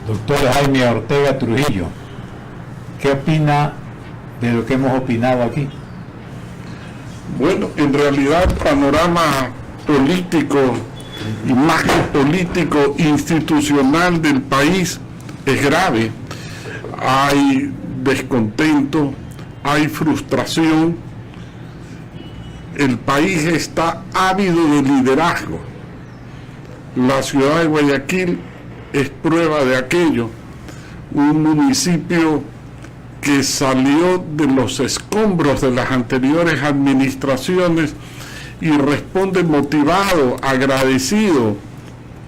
Doctor Jaime Ortega Trujillo, ¿qué opina de lo que hemos opinado aquí? Bueno, en realidad el panorama político y más que político institucional del país es grave. Hay descontento, hay frustración. El país está ávido de liderazgo. La ciudad de Guayaquil es prueba de aquello. Un municipio que salió de los escombros de las anteriores administraciones y responde motivado, agradecido,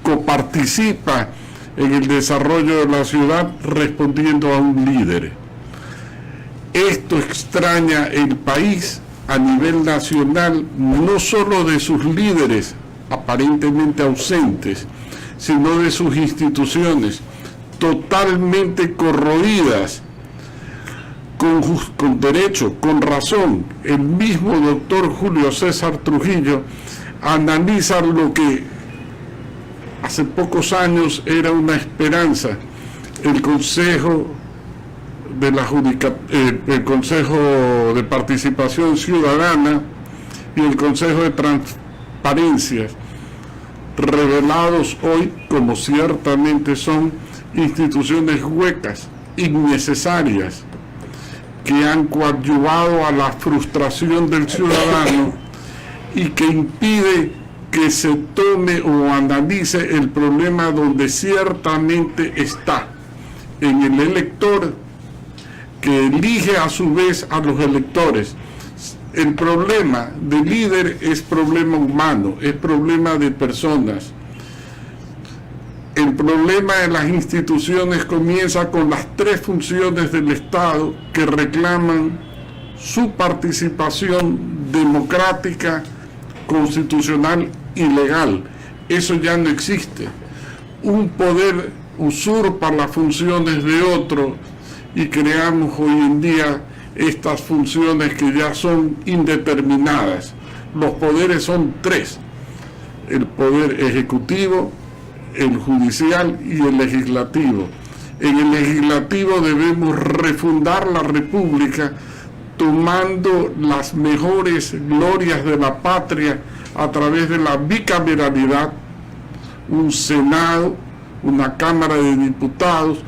coparticipa en el desarrollo de la ciudad respondiendo a un líder. Esto extraña el país a nivel nacional, no solo de sus líderes aparentemente ausentes, sino de sus instituciones totalmente corroídas, con derecho, con razón. El mismo doctor Julio César Trujillo analiza lo que hace pocos años era una esperanza. El Consejo el Consejo de Participación Ciudadana y el Consejo de Transparencia, revelados hoy como ciertamente son instituciones huecas, innecesarias, que han coadyuvado a la frustración del ciudadano y que impide que se tome o analice el problema donde ciertamente está, en el elector, que elige a su vez a los electores. El problema del líder es problema humano, es problema de personas. El problema de las instituciones comienza con las tres funciones del Estado que reclaman su participación democrática, constitucional y legal. Eso ya no existe. Un poder usurpa las funciones de otro y creamos hoy en día estas funciones que ya son indeterminadas. Los poderes son tres: el poder ejecutivo, el judicial y el legislativo. En el legislativo debemos refundar la república tomando las mejores glorias de la patria a través de la bicameralidad, un Senado, una Cámara de Diputados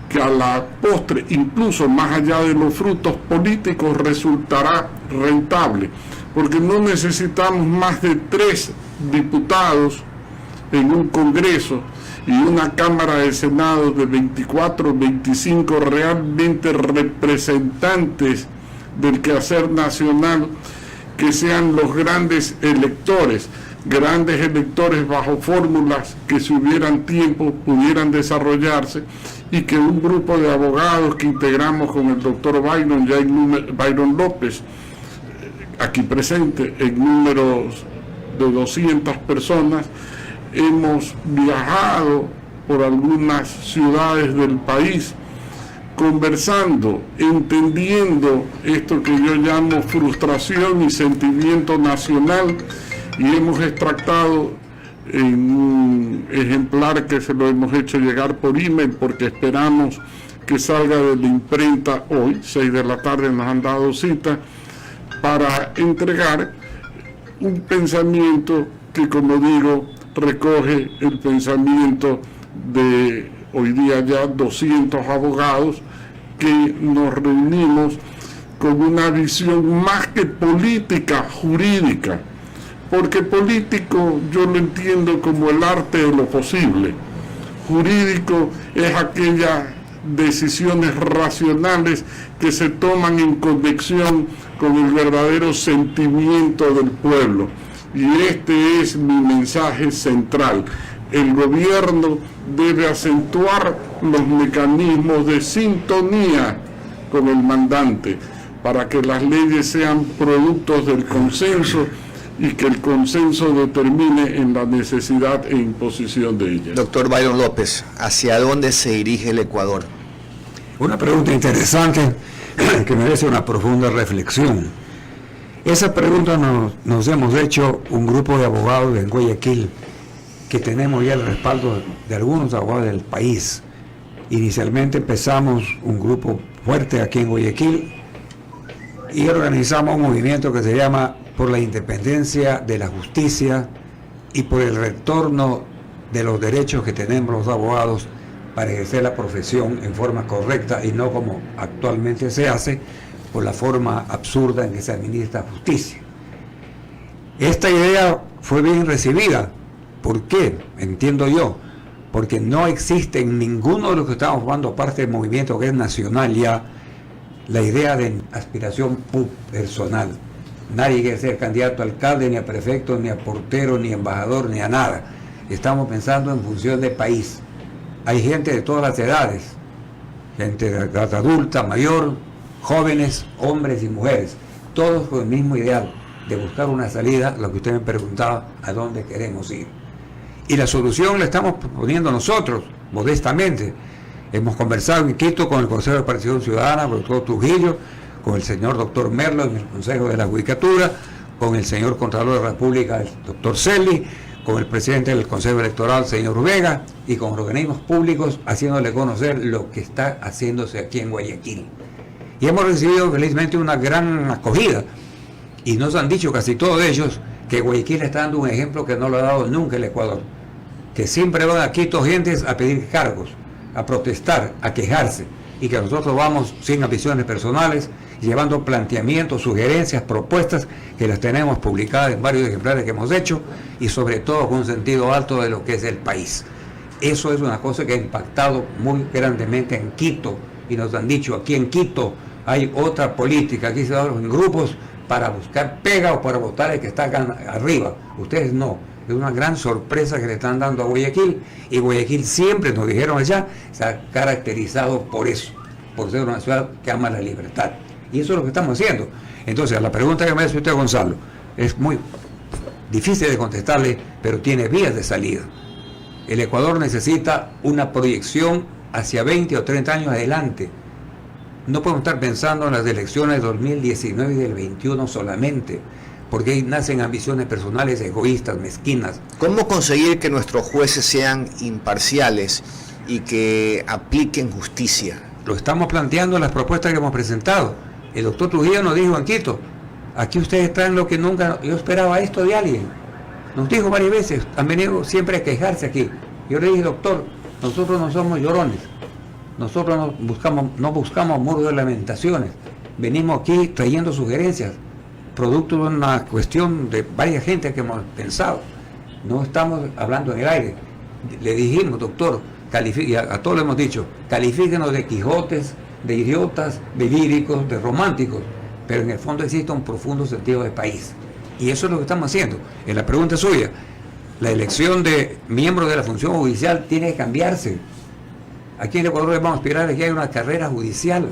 que a la postre, incluso más allá de los frutos políticos, resultará rentable, porque no necesitamos más de 3 diputados en un Congreso y una Cámara de Senado de 24, 25 realmente representantes del quehacer nacional, que sean los grandes electores bajo fórmulas que, si hubieran tiempo, pudieran desarrollarse, y que un grupo de abogados que integramos con el doctor Byron López, aquí presente, en números de 200 personas, hemos viajado por algunas ciudades del país, conversando, entendiendo esto que yo llamo frustración y sentimiento nacional, y hemos extractado en un ejemplar que se lo hemos hecho llegar por email, porque esperamos que salga de la imprenta hoy, 6 de la tarde nos han dado cita, para entregar un pensamiento que, como digo, recoge el pensamiento de hoy día ya 200 abogados que nos reunimos con una visión más que política, jurídica, porque político yo lo entiendo como el arte de lo posible, jurídico es aquellas decisiones racionales que se toman en conexión con el verdadero sentimiento del pueblo. Y este es mi mensaje central. El gobierno debe acentuar los mecanismos de sintonía con el mandante para que las leyes sean productos del consenso y que el consenso determine en la necesidad e imposición de ellas. Doctor Byron López, ¿hacia dónde se dirige el Ecuador? Una pregunta interesante que merece una profunda reflexión. Esa pregunta nos hemos hecho un grupo de abogados en Guayaquil, que tenemos ya el respaldo de algunos abogados del país, Inicialmente empezamos un grupo fuerte aquí en Guayaquil y organizamos un movimiento que se llama Por la Independencia de la Justicia y por el retorno de los derechos que tenemos los abogados para ejercer la profesión en forma correcta y no como actualmente se hace, por la forma absurda en que se administra justicia. Esta idea fue bien recibida. ¿Por qué? Entiendo yo. Porque no existe en ninguno de los que estamos formando parte del movimiento que es nacional ya la idea de aspiración personal. Nadie quiere ser candidato a alcalde, ni a prefecto, ni a portero, ni a embajador, ni a nada. Estamos pensando en función de país. Hay gente de todas las edades, gente de edad adulta, mayor, jóvenes, hombres y mujeres, todos con el mismo ideal de buscar una salida, lo que usted me preguntaba, a dónde queremos ir. Y la solución la estamos proponiendo nosotros, modestamente. Hemos conversado en Quito con el Consejo de Participación Ciudadana, con el doctor Trujillo, con el señor doctor Merlo en el Consejo de la Judicatura, con el señor Contralor de la República, el doctor Celi, con el presidente del Consejo Electoral, señor Vega, y con organismos públicos, haciéndole conocer lo que está haciéndose aquí en Guayaquil. Y hemos recibido felizmente una gran acogida, y nos han dicho casi todos ellos que Guayaquil está dando un ejemplo que no lo ha dado nunca el Ecuador, que siempre van a Quito gentes a pedir cargos, a protestar, a quejarse, y que nosotros vamos sin ambiciones personales, llevando planteamientos, sugerencias, propuestas, que las tenemos publicadas en varios ejemplares que hemos hecho, y sobre todo con un sentido alto de lo que es el país. Eso es una cosa que ha impactado muy grandemente en Quito, y nos han dicho, aquí en Quito hay otra política, aquí se habla en grupos para buscar pega o para votar el que está acá arriba. Ustedes no. Es una gran sorpresa que le están dando a Guayaquil, y Guayaquil siempre, nos dijeron allá, se ha caracterizado por eso, por ser una ciudad que ama la libertad. Y eso es lo que estamos haciendo. Entonces, a la pregunta que me hace usted, Gonzalo, es muy difícil de contestarle, pero tiene vías de salida. El Ecuador necesita una proyección hacia 20 o 30 años adelante. No podemos estar pensando en las elecciones del 2019 y del 21 solamente, porque ahí nacen ambiciones personales egoístas, mezquinas. ¿Cómo conseguir que nuestros jueces sean imparciales y que apliquen justicia? Lo estamos planteando en las propuestas que hemos presentado. El doctor Trujillo nos dijo en Quito, aquí ustedes traen lo que nunca, yo esperaba esto de alguien. Nos dijo varias veces, han venido siempre a quejarse aquí. Yo le dije, doctor, nosotros no somos llorones, nosotros no buscamos muros de lamentaciones, venimos aquí trayendo sugerencias, producto de una cuestión de varias gente que hemos pensado. No estamos hablando en el aire. Le dijimos, doctor, y a todos le hemos dicho, califíquenos de Quijotes, de idiotas, de líricos, de románticos, pero en el fondo existe un profundo sentido de país. Y eso es lo que estamos haciendo. En la pregunta suya, la elección de miembros de la función judicial tiene que cambiarse. Aquí en Ecuador vamos a aspirar a que haya una carrera judicial.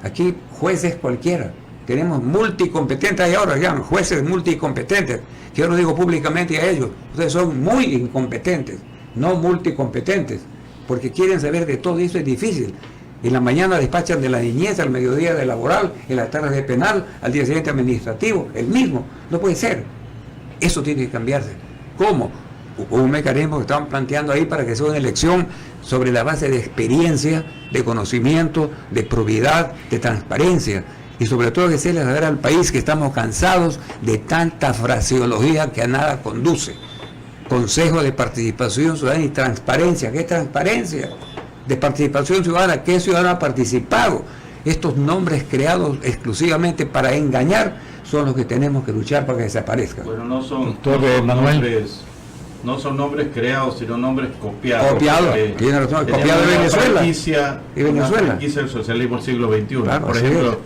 Aquí jueces cualquiera. Tenemos multicompetentes, y ahora llaman jueces multicompetentes, que yo lo digo públicamente a ellos, ustedes son muy incompetentes, no multicompetentes, porque quieren saber de todo, y eso es difícil. En la mañana despachan de la niñez, al mediodía de laboral, en la tarde de penal, al día siguiente administrativo, el mismo. No puede ser. Eso tiene que cambiarse. ¿Cómo? Un mecanismo que estaban planteando ahí para que sea una elección sobre la base de experiencia, de conocimiento, de probidad, de transparencia. Y sobre todo que se les saber al país que estamos cansados de tanta fraseología que a nada conduce. Consejo de Participación Ciudadana y Transparencia. ¿Qué es transparencia? De participación ciudadana. ¿Qué ciudadano ha participado? Estos nombres creados exclusivamente para engañar son los que tenemos que luchar para que desaparezcan. Bueno, no son nombres creados, sino nombres copiados. Copiados, tiene razón, copiado de Venezuela. Y Venezuela. Franquicia del socialismo del siglo XXI. Claro, por ejemplo,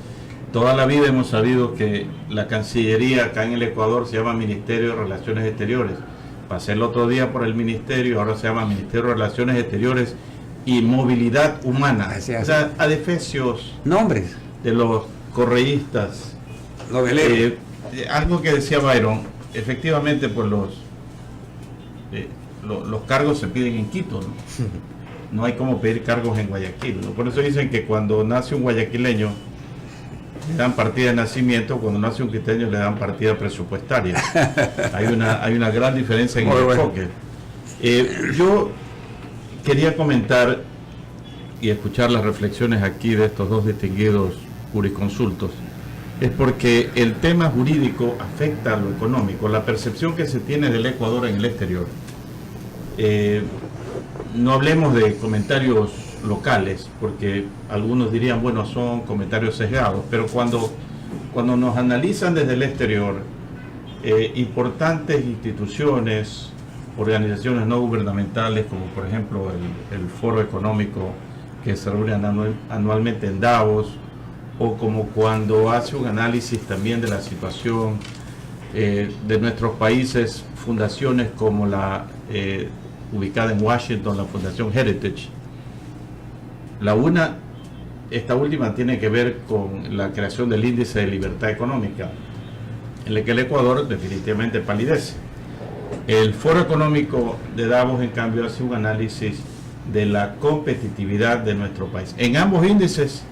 toda la vida hemos sabido que la Cancillería acá en el Ecuador se llama Ministerio de Relaciones Exteriores. Pasé el otro día por el Ministerio, ahora se llama Ministerio de Relaciones Exteriores y Movilidad Humana. O sea, adefesios nombres de los correístas. Noveleros. Algo que decía Byron, efectivamente, pues los cargos se piden en Quito, ¿no? No hay como pedir cargos en Guayaquil, ¿no? Por eso dicen que cuando nace un guayaquileño le dan partida de nacimiento, cuando nace un quiteño le dan partida presupuestaria. Hay una gran diferencia en el enfoque. Yo quería comentar y escuchar las reflexiones aquí de estos dos distinguidos jurisconsultos es porque el tema jurídico afecta a lo económico, la percepción que se tiene del Ecuador en el exterior. No hablemos de comentarios locales, porque algunos dirían, bueno, son comentarios sesgados, pero cuando nos analizan desde el exterior, importantes instituciones, organizaciones no gubernamentales, como por ejemplo el Foro Económico que se reúne anualmente en Davos, o como cuando hace un análisis también de la situación de nuestros países, fundaciones como la ubicada en Washington, la Fundación Heritage. Esta última tiene que ver con la creación del índice de libertad económica, en el que el Ecuador definitivamente palidece. El Foro Económico de Davos, en cambio, hace un análisis de la competitividad de nuestro país. En ambos índices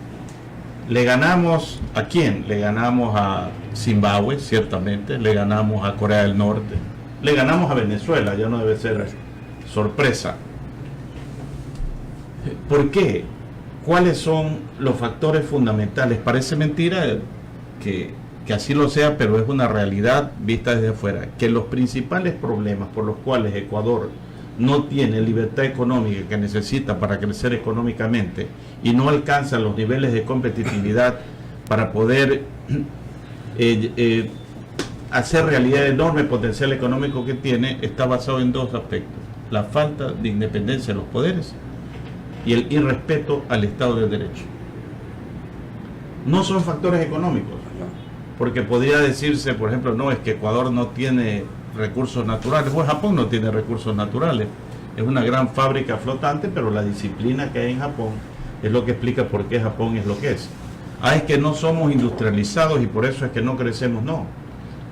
le ganamos ¿a quién? Le ganamos a Zimbabue, ciertamente, le ganamos a Corea del Norte, le ganamos a Venezuela, ya no debe ser sorpresa. ¿Por qué? ¿Cuáles son los factores fundamentales? Parece mentira que así lo sea, pero es una realidad vista desde afuera, que los principales problemas por los cuales Ecuador no tiene libertad económica que necesita para crecer económicamente y no alcanza los niveles de competitividad para poder hacer realidad el enorme potencial económico que tiene, está basado en dos aspectos: la falta de independencia de los poderes y el irrespeto al Estado de Derecho. No son factores económicos, porque podría decirse, por ejemplo, no, es que Ecuador no tiene recursos naturales. Pues Japón no tiene recursos naturales, es una gran fábrica flotante, pero la disciplina que hay en Japón es lo que explica por qué Japón es lo que es. Es que no somos industrializados y por eso es que no crecemos. No,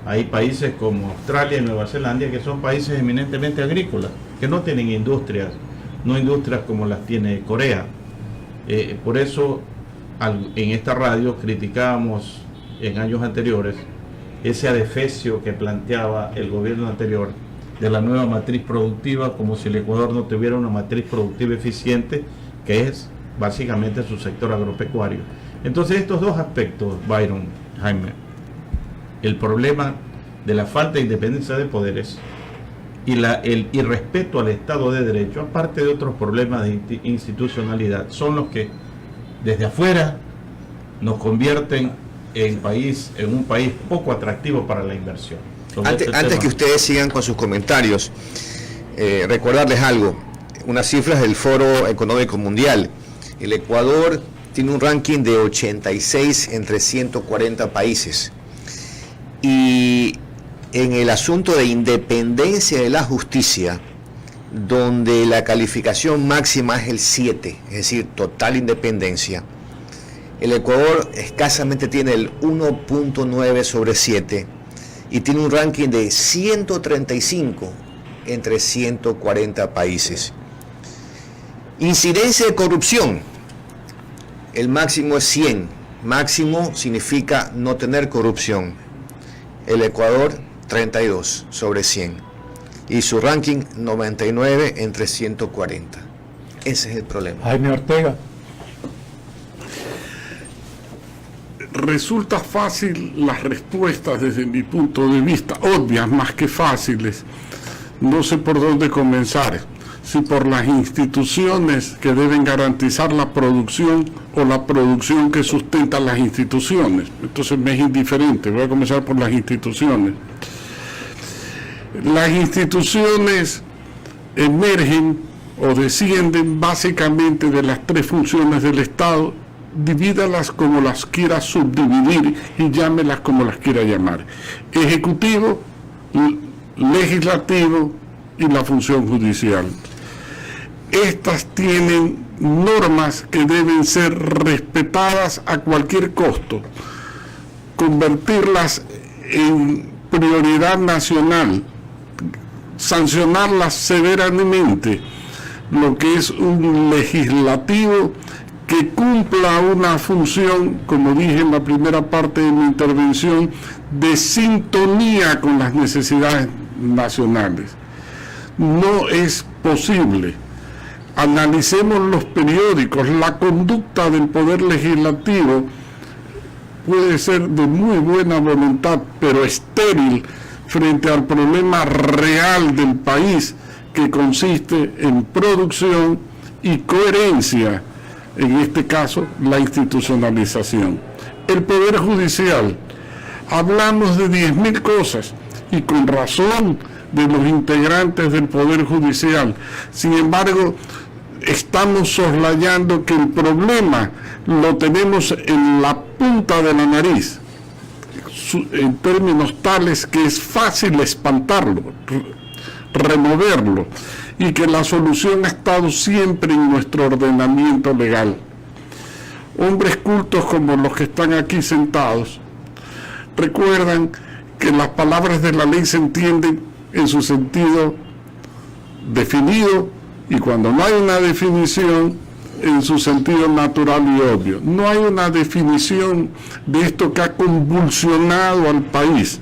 hay países como Australia y Nueva Zelanda que son países eminentemente agrícolas, que no tienen industrias, no industrias como las tiene Corea. Por eso en esta radio criticábamos en años anteriores ese adefesio que planteaba el gobierno anterior de la nueva matriz productiva, como si el Ecuador no tuviera una matriz productiva eficiente, que es básicamente su sector agropecuario. Entonces estos dos aspectos, Byron, Jaime, el problema de la falta de independencia de poderes y el irrespeto al Estado de Derecho, aparte de otros problemas de institucionalidad, son los que desde afuera nos convierten en un país poco atractivo para la inversión. Antes que ustedes sigan con sus comentarios, recordarles algo, unas cifras del Foro Económico Mundial. El Ecuador tiene un ranking de 86 entre 140 países. Y en el asunto de independencia de la justicia, donde la calificación máxima es el 7, es decir, total independencia, el Ecuador escasamente tiene el 1.9 sobre 7 y tiene un ranking de 135 entre 140 países. Incidencia de corrupción, el máximo es 100, máximo significa no tener corrupción. El Ecuador 32 sobre 100 y su ranking 99 entre 140. Ese es el problema. Jaime Ortega. Resulta fácil las respuestas desde mi punto de vista, obvias más que fáciles. No sé por dónde comenzar, si por las instituciones que deben garantizar la producción o la producción que sustenta las instituciones. Entonces me es indiferente, voy a comenzar por las instituciones. Las instituciones emergen o descienden básicamente de las tres funciones del Estado. Divídalas como las quiera subdividir y llámelas como las quiera llamar: ejecutivo, legislativo y la función judicial. Estas tienen normas que deben ser respetadas a cualquier costo, convertirlas en prioridad nacional, sancionarlas severamente. Lo que es un legislativo que cumpla una función, como dije en la primera parte de mi intervención, de sintonía con las necesidades nacionales. No es posible analicemos los periódicos, la conducta del Poder Legislativo puede ser de muy buena voluntad, pero estéril frente al problema real del país, que consiste en producción y coherencia, en este caso la institucionalización. El Poder Judicial, hablamos de 10.000 cosas y con razón de los integrantes del Poder Judicial. Sin embargo, estamos soslayando que el problema lo tenemos en la punta de la nariz, en términos tales que es fácil espantarlo, removerlo, y que la solución ha estado siempre en nuestro ordenamiento legal. Hombres cultos como los que están aquí sentados recuerdan que las palabras de la ley se entienden en su sentido definido, y cuando no hay una definición, en su sentido natural y obvio. No hay una definición de esto que ha convulsionado al país,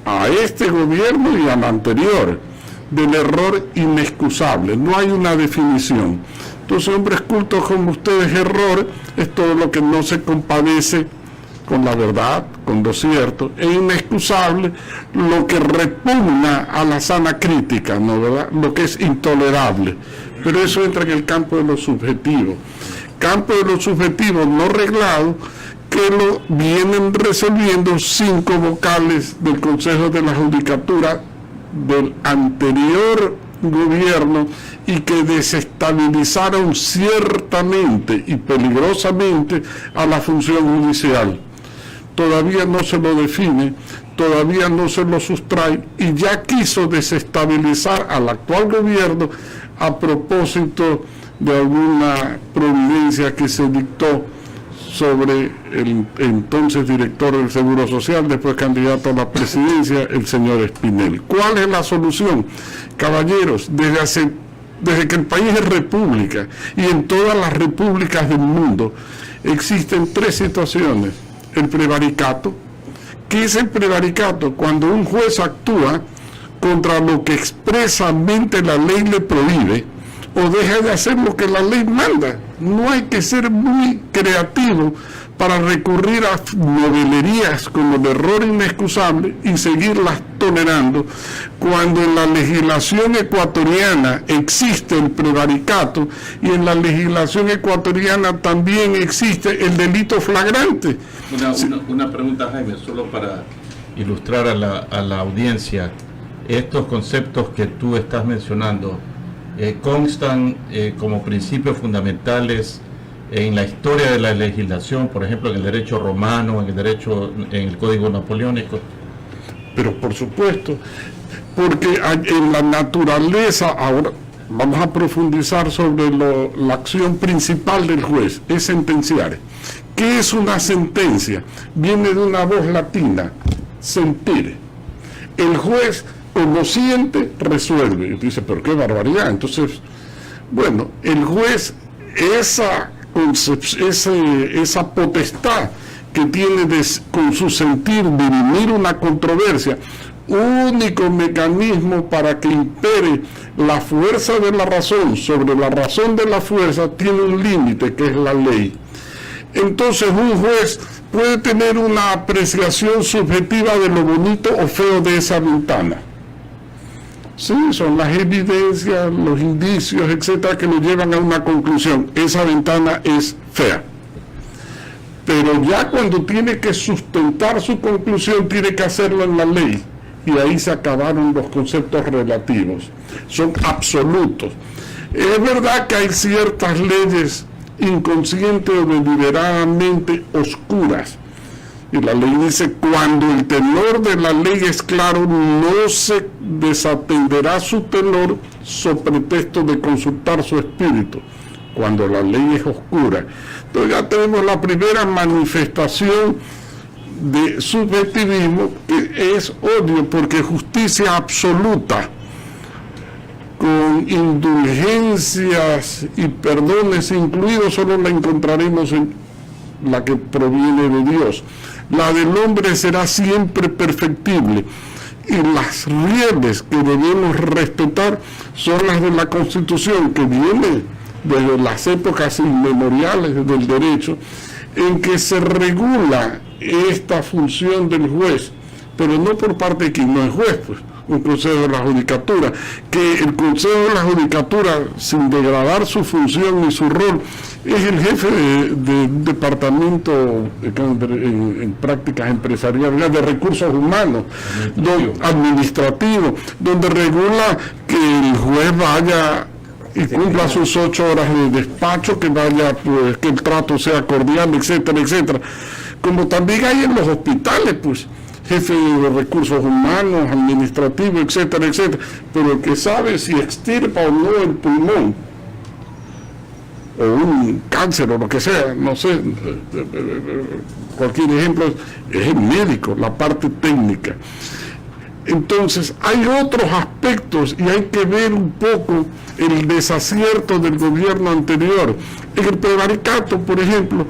a este gobierno y al anterior, del error inexcusable. No hay una definición. Entonces, hombres cultos como ustedes, error es todo lo que no se compadece con la verdad, con lo cierto, e inexcusable lo que repugna a la sana crítica, ¿no, verdad? Lo que es intolerable. Pero eso entra en el campo de lo subjetivo. Campo de lo subjetivo no reglado, que lo vienen resolviendo 5 vocales del Consejo de la Judicatura del anterior gobierno, y que desestabilizaron ciertamente y peligrosamente a la función judicial. Todavía no se lo define, todavía no se lo sustrae, y ya quiso desestabilizar al actual gobierno a propósito de alguna providencia que se dictó sobre el entonces director del Seguro Social, después candidato a la presidencia, el señor Espinel. ¿Cuál es la solución? Caballeros, desde que el país es república, y en todas las repúblicas del mundo, existen 3 situaciones. El prevaricato. ¿Qué es el prevaricato? Cuando un juez actúa contra lo que expresamente la ley le prohíbe, o deja de hacer lo que la ley manda. No hay que ser muy creativo para recurrir a novelerías como el error inexcusable y seguirlas tolerando, cuando en la legislación ecuatoriana existe el prevaricato, y en la legislación ecuatoriana también existe el delito flagrante. Una pregunta, Jaime, solo para ilustrar a la audiencia. Estos conceptos que tú estás mencionando constan como principios fundamentales en la historia de la legislación, por ejemplo, en el derecho romano, en el Código Napoleónico. Pero por supuesto, porque en la naturaleza, ahora vamos a profundizar sobre la acción principal del juez, es sentenciar. ¿Qué es una sentencia? Viene de una voz latina, sentir. El juez, como siente, resuelve. Y dice, pero qué barbaridad. Entonces, bueno, el juez, esa potestad que tiene con su sentir dirimir una controversia, único mecanismo para que impere la fuerza de la razón sobre la razón de la fuerza, tiene un límite, que es la ley. Entonces, un juez puede tener una apreciación subjetiva de lo bonito o feo de esa ventana. Sí, son las evidencias, los indicios, etcétera, que nos llevan a una conclusión. Esa ventana es fea. Pero ya cuando tiene que sustentar su conclusión, tiene que hacerlo en la ley. Y ahí se acabaron los conceptos relativos. Son absolutos. Es verdad que hay ciertas leyes inconsciente o deliberadamente oscuras, y la ley dice, cuando el tenor de la ley es claro, no se desatenderá su tenor sobre pretexto de consultar su espíritu, cuando la ley es oscura. Entonces ya tenemos la primera manifestación de subjetivismo, que es odio, porque justicia absoluta con indulgencias y perdones incluidos solo la encontraremos en la que proviene de Dios. La del hombre será siempre perfectible, y las rieles que debemos respetar son las de la Constitución, que viene desde las épocas inmemoriales del derecho, en que se regula esta función del juez, pero no por parte de quien no es juez, pues, un consejo de la judicatura, que el consejo de la judicatura, sin degradar su función ni su rol, es el jefe de un departamento en prácticas empresariales de recursos humanos, administrativo, donde regula que el juez vaya y cumpla sus 8 horas de despacho, que vaya, pues, que el trato sea cordial, etcétera, etcétera. Como también hay en los hospitales, pues, jefe de recursos humanos, administrativos, etcétera, etcétera, pero el que sabe si extirpa o no el pulmón, o un cáncer o lo que sea, no sé, cualquier ejemplo, es el médico, la parte técnica. Entonces, hay otros aspectos y hay que ver un poco el desacierto del gobierno anterior. En el prevaricato, por ejemplo,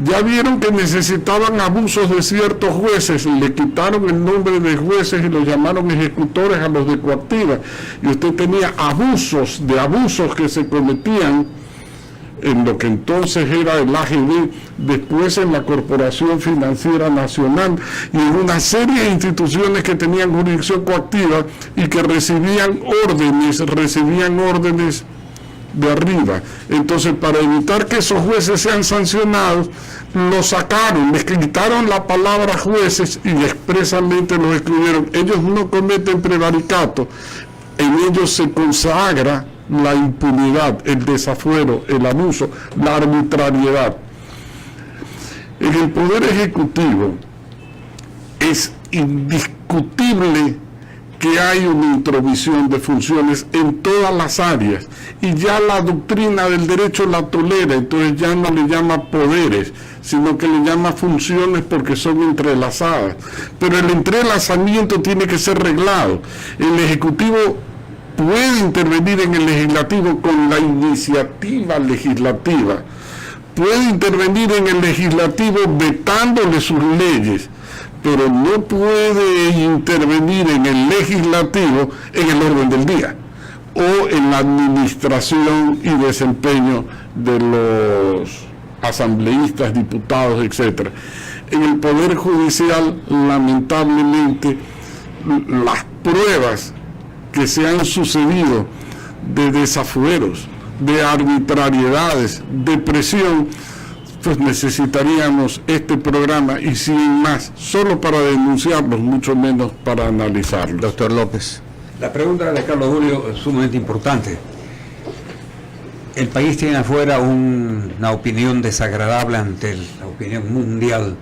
ya vieron que necesitaban abusos de ciertos jueces, le quitaron el nombre de jueces y los llamaron ejecutores a los de coactiva, y usted tenía abusos que se cometían en lo que entonces era el AGB, después en la Corporación Financiera Nacional y en una serie de instituciones que tenían jurisdicción coactiva y que recibían órdenes de arriba. Entonces, para evitar que esos jueces sean sancionados, los sacaron, les quitaron la palabra jueces y expresamente los excluyeron. Ellos no cometen prevaricato, en ellos se consagra la impunidad, el desafuero, el abuso, la arbitrariedad. En el Poder Ejecutivo es indiscutible que hay una introvisión de funciones en todas las áreas, y ya la doctrina del derecho la tolera, entonces ya no le llama poderes, sino que le llama funciones porque son entrelazadas. Pero el entrelazamiento tiene que ser reglado. El Ejecutivo puede intervenir en el legislativo con la iniciativa legislativa, puede intervenir en el legislativo vetándole sus leyes, pero no puede intervenir en el legislativo en el orden del día o en la administración y desempeño de los asambleístas, diputados, etcétera. En el Poder Judicial, lamentablemente, las pruebas que se han sucedido de desafueros, de arbitrariedades, de presión, pues necesitaríamos este programa y sin más, solo para denunciarlos, mucho menos para analizarlos. Doctor López. La pregunta de Carlos Julio es sumamente importante. El país tiene afuera una opinión desagradable ante la opinión mundial.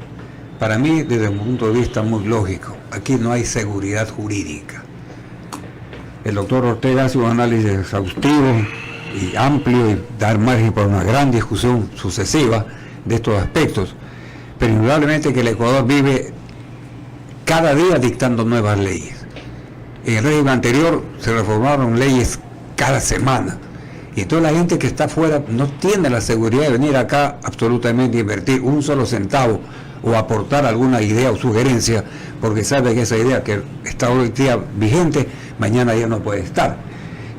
Para mí, desde un punto de vista muy lógico, aquí no hay seguridad jurídica. El doctor Ortega hace un análisis exhaustivo y amplio y dar margen para una gran discusión sucesiva de estos aspectos, pero indudablemente que el Ecuador vive cada día dictando nuevas leyes. En el régimen anterior se reformaron leyes cada semana, y toda la gente que está afuera no tiene la seguridad de venir acá absolutamente a invertir un solo centavo o aportar alguna idea o sugerencia, porque sabe que esa idea que está hoy día vigente, mañana ya no puede estar.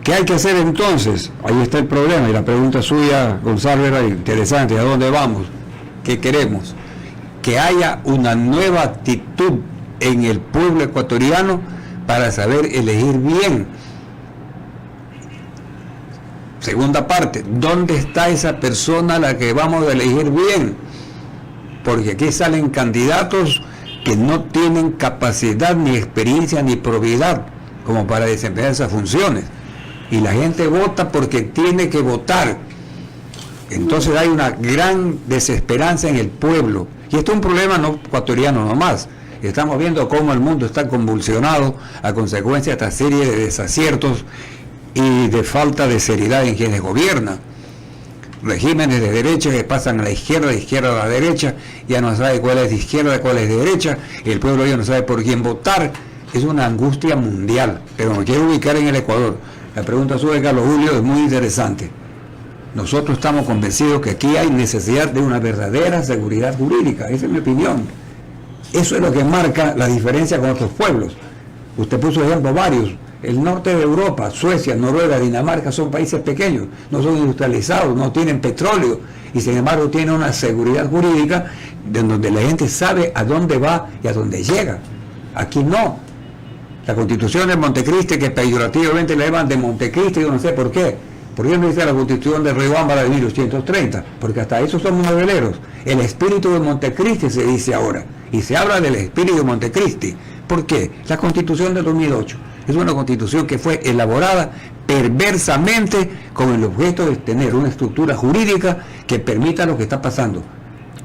¿Qué hay que hacer entonces? Ahí está el problema, y la pregunta suya, Gonzalo, era interesante. ¿A dónde vamos? ¿Qué queremos? Que haya una nueva actitud en el pueblo ecuatoriano para saber elegir bien. Segunda parte, ¿dónde está esa persona a la que vamos a elegir bien? Porque aquí salen candidatos que no tienen capacidad, ni experiencia, ni probidad como para desempeñar esas funciones. Y la gente vota porque tiene que votar. Entonces hay una gran desesperanza en el pueblo. Y esto es un problema no ecuatoriano nomás. Estamos viendo cómo el mundo está convulsionado a consecuencia de esta serie de desaciertos y de falta de seriedad en quienes gobiernan. Regímenes de derecha que pasan a la izquierda a la derecha, ya no sabe cuál es de izquierda, cuál es de derecha, y el pueblo ya no sabe por quién votar. Es una angustia mundial, pero me quiero ubicar en el Ecuador. La pregunta sobre Carlos Julio es muy interesante. Nosotros estamos convencidos que aquí hay necesidad de una verdadera seguridad jurídica, esa es mi opinión. Eso es lo que marca la diferencia con otros pueblos. Usted puso ejemplo varios. El norte de Europa, Suecia, Noruega, Dinamarca son países pequeños, no son industrializados, no tienen petróleo y sin embargo tienen una seguridad jurídica de donde la gente sabe a dónde va y a dónde llega. Aquí no. La Constitución de Montecristi, que peyorativamente la llaman de Montecristi, yo no sé por qué. ¿Por qué no dice la Constitución de Riobamba de 1830? Porque hasta eso somos noveleros. El espíritu de Montecristi se dice ahora, y se habla del espíritu de Montecristi. ¿Por qué? La Constitución de 2008 es una Constitución que fue elaborada perversamente con el objeto de tener una estructura jurídica que permita lo que está pasando.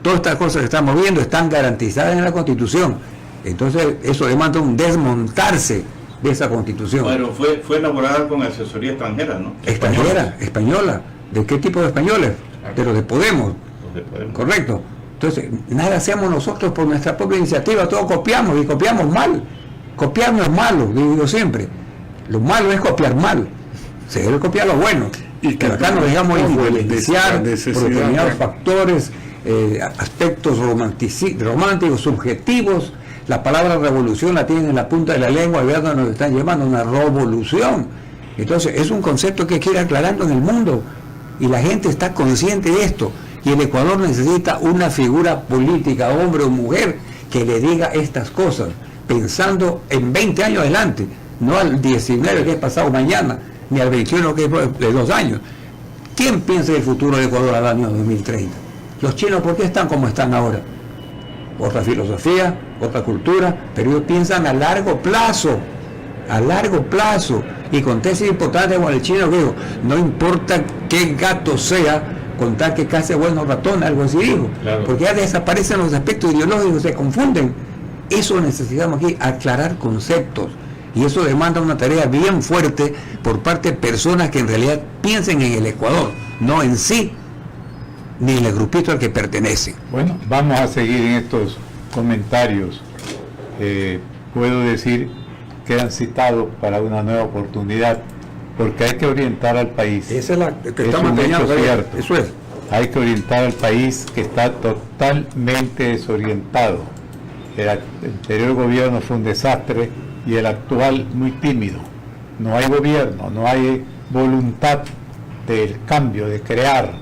Todas estas cosas que estamos viendo están garantizadas en la Constitución. Entonces eso demanda un desmontarse de esa Constitución. Bueno, fue elaborada con asesoría extranjera, ¿no? Extranjera, española. ¿De qué tipo de españoles? De los de Podemos. Los de Podemos. Correcto. Entonces, nada hacemos nosotros por nuestra propia iniciativa, todo copiamos y copiamos mal. Copiar no es malo, digo siempre. Lo malo es copiar mal. Se debe copiar lo bueno. Y que pero acá nos dejamos influenciar por determinados factores, aspectos románticos, subjetivos. La palabra revolución la tienen en la punta de la lengua y vean donde nos están llevando, una revolución. Entonces, es un concepto que hay que ir aclarando en el mundo. Y la gente está consciente de esto. Y el Ecuador necesita una figura política, hombre o mujer, que le diga estas cosas, pensando en 20 años adelante, no al 19 que es pasado mañana, ni al 21 que es de 2 años. ¿Quién piensa en el futuro de Ecuador al año 2030? Los chinos, ¿por qué están como están ahora? Otra filosofía, otra cultura, pero ellos piensan a largo plazo, y con tesis importantes como el chino que dijo, no importa qué gato sea, contar que case buenos ratones, algo así dijo, claro. Porque ya desaparecen los aspectos ideológicos, se confunden. Eso necesitamos aquí, aclarar conceptos, y eso demanda una tarea bien fuerte por parte de personas que en realidad piensen en el Ecuador, no en sí, ni en el grupito al que pertenecen. Bueno, vamos a seguir en estos comentarios. Puedo decir quedan citados para una nueva oportunidad, porque hay que orientar al país. Esa es la que Es estamos un enseñando. hecho cierto. Eso es. Hay que orientar al país que está totalmente desorientado. El anterior gobierno fue un desastre y el actual muy tímido. No hay gobierno, no hay voluntad del cambio, de crear.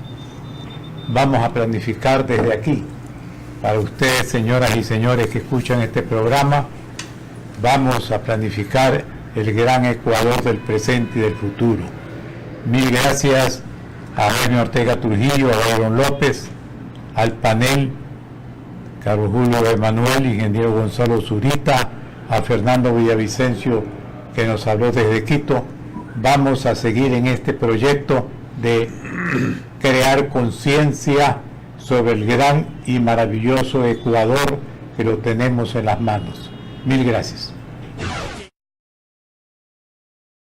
Vamos a planificar desde aquí. Para ustedes, señoras y señores que escuchan este programa, vamos a planificar el gran Ecuador del presente y del futuro. Mil gracias a Jaime Ortega Trujillo, a Byron López, al panel, Carlos Julio Emanuel, ingeniero Gonzalo Zurita, a Fernando Villavicencio, que nos habló desde Quito. Vamos a seguir en este proyecto de crear conciencia sobre el gran y maravilloso Ecuador que lo tenemos en las manos. Mil gracias.